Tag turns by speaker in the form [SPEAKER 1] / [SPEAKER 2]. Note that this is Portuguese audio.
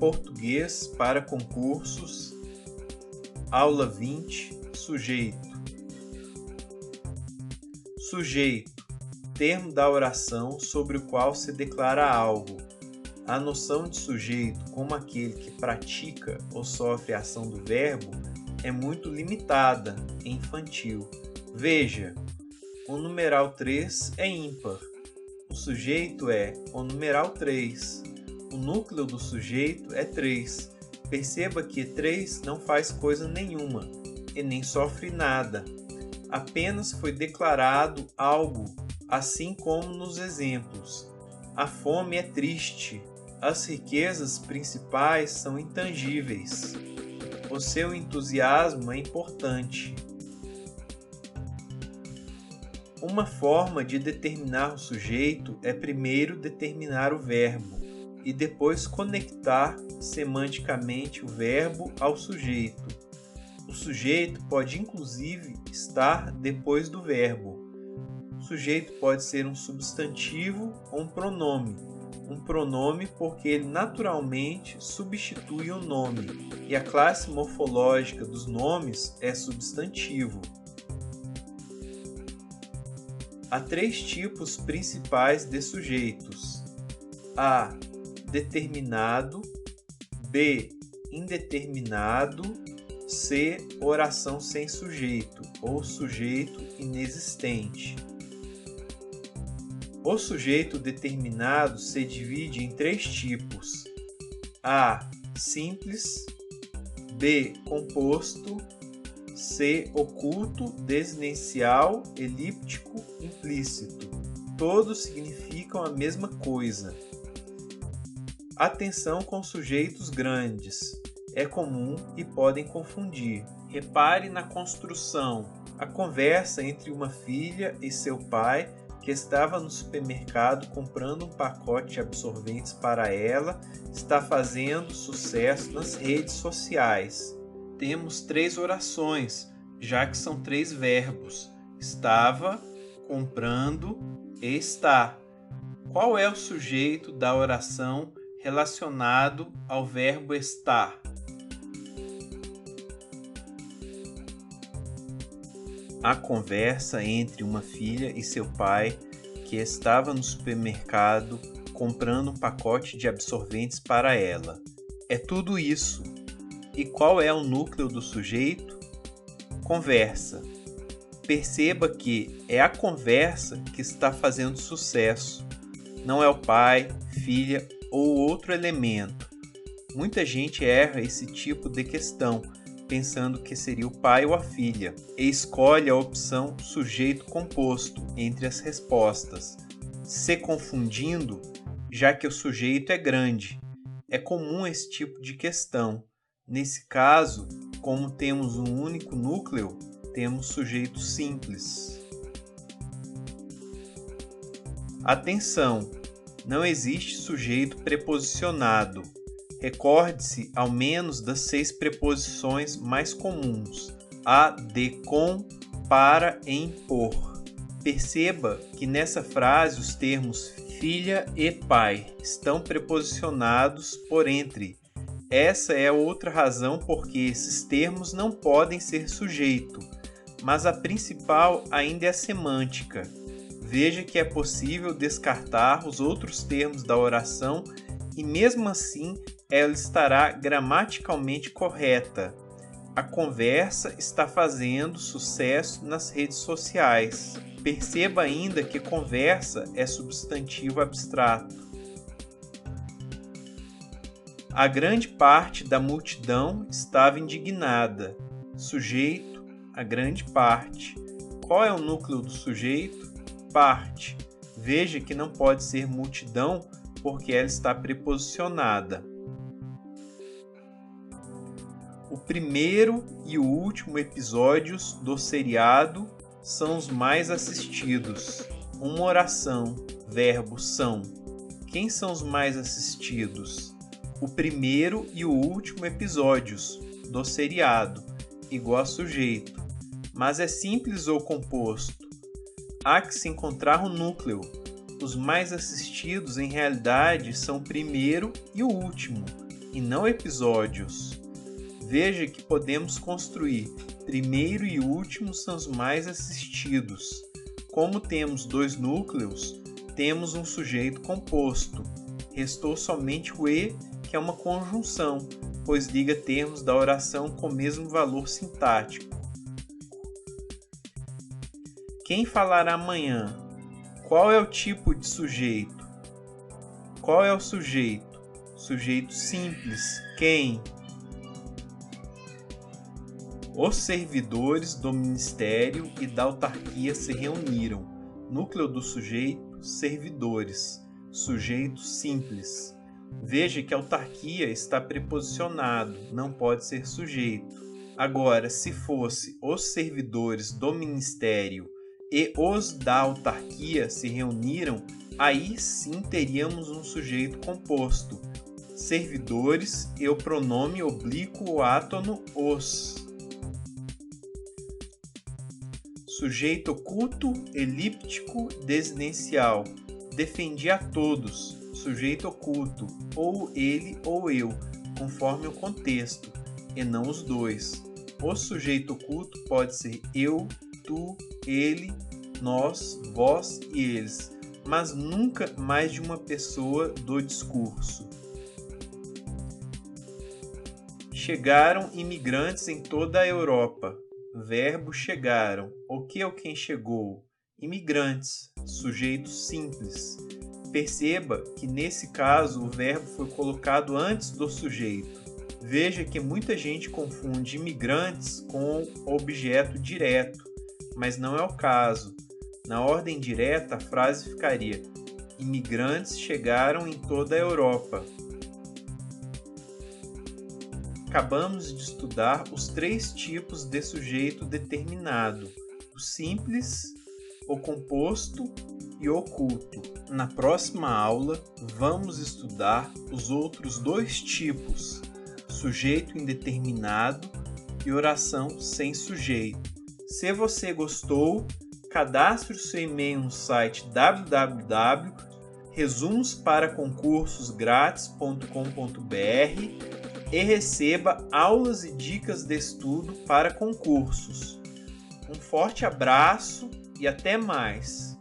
[SPEAKER 1] Português para concursos, aula 20, sujeito. Sujeito, termo da oração sobre o qual se declara algo. A noção de sujeito como aquele que pratica ou sofre a ação do verbo é muito limitada e infantil. Veja, o numeral 3 é ímpar. O sujeito é o numeral 3. O núcleo do sujeito é 3. Perceba que 3 não faz coisa nenhuma e nem sofre nada. Apenas foi declarado algo, assim como nos exemplos. A fome é triste. As riquezas principais são intangíveis. O seu entusiasmo é importante. Uma forma de determinar o sujeito é primeiro determinar o verbo e depois conectar semanticamente o verbo ao sujeito. O sujeito pode inclusive estar depois do verbo. O sujeito pode ser um substantivo ou um pronome. Um pronome porque ele naturalmente substitui o nome, e a classe morfológica dos nomes é substantivo. Há 3 tipos principais de sujeitos: A. Determinado, B. Indeterminado, C. Oração sem sujeito ou sujeito inexistente. O sujeito determinado se divide em 3 tipos: A. Simples, B. Composto, C. Oculto, desinencial, elíptico, implícito. Todos significam a mesma coisa. Atenção com sujeitos grandes. É comum e podem confundir. Repare na construção. A conversa entre uma filha e seu pai, que estava no supermercado comprando um pacote de absorventes para ela, está fazendo sucesso nas redes sociais. Temos 3 orações, já que são 3 verbos: estava, comprando e está. Qual é o sujeito da oração relacionado ao verbo estar? A conversa entre uma filha e seu pai, que estava no supermercado comprando um pacote de absorventes para ela. É tudo isso. E qual é o núcleo do sujeito? Conversa. Perceba que é a conversa que está fazendo sucesso. Não é o pai, filha ou outro elemento. Muita gente erra esse tipo de questão, pensando que seria o pai ou a filha, e escolhe a opção sujeito composto entre as respostas, se confundindo, já que o sujeito é grande. É comum esse tipo de questão. Nesse caso, como temos um único núcleo, temos sujeito simples. Atenção! Não existe sujeito preposicionado. Recorde-se ao menos das 6 preposições mais comuns: a, de, com, para e por. Perceba que nessa frase os termos filha e pai estão preposicionados por entre. Essa é outra razão porque esses termos não podem ser sujeito, mas a principal ainda é a semântica. Veja que é possível descartar os outros termos da oração e mesmo assim ela estará gramaticalmente correta. A conversa está fazendo sucesso nas redes sociais. Perceba ainda que conversa é substantivo abstrato. A grande parte da multidão estava indignada. Sujeito, a grande parte. Qual é o núcleo do sujeito? Parte. Veja que não pode ser multidão porque ela está preposicionada. O primeiro e o último episódios do seriado são os mais assistidos. Uma oração, verbo são. Quem são os mais assistidos? O primeiro e o último episódios do seriado, igual a sujeito. Mas é simples ou composto? Há que se encontrar o núcleo. Os mais assistidos, em realidade, são o primeiro e o último. e não episódios. Veja que podemos construir primeiro e último são os mais assistidos. Como temos 2 núcleos, temos um sujeito composto. Restou somente o e, que é uma conjunção, pois liga termos da oração com o mesmo valor sintático. Quem falará amanhã? Qual é o tipo de sujeito? Qual é o sujeito? Sujeito simples. Quem? Os servidores do ministério e da autarquia se reuniram. Núcleo do sujeito, servidores. Sujeito simples. Veja que autarquia está preposicionado, não pode ser sujeito. Agora, se fosse os servidores do ministério e os da autarquia se reuniram, aí sim teríamos um sujeito composto. Servidores e o pronome oblíquo átono os. Sujeito oculto, elíptico, desidencial. Defendi a todos. Sujeito oculto, ou ele ou eu, conforme o contexto, e não os dois. O sujeito oculto pode ser eu, tu, ele, nós, vós e eles, mas nunca mais de uma pessoa do discurso. Chegaram imigrantes em toda a Europa. Verbo chegaram. O que ou quem chegou? Imigrantes. Sujeito simples. Perceba que nesse caso o verbo foi colocado antes do sujeito. Veja que muita gente confunde imigrantes com objeto direto, mas não é o caso. Na ordem direta, a frase ficaria: imigrantes chegaram em toda a Europa. Acabamos de estudar os 3 tipos de sujeito determinado: o simples, o composto e o oculto. Na próxima aula, vamos estudar os outros 2 tipos: sujeito indeterminado e oração sem sujeito. Se você gostou, cadastre o seu e-mail no site www.resumosParaConcursosGrátis.com.br e receba aulas e dicas de estudo para concursos. Um forte abraço e até mais!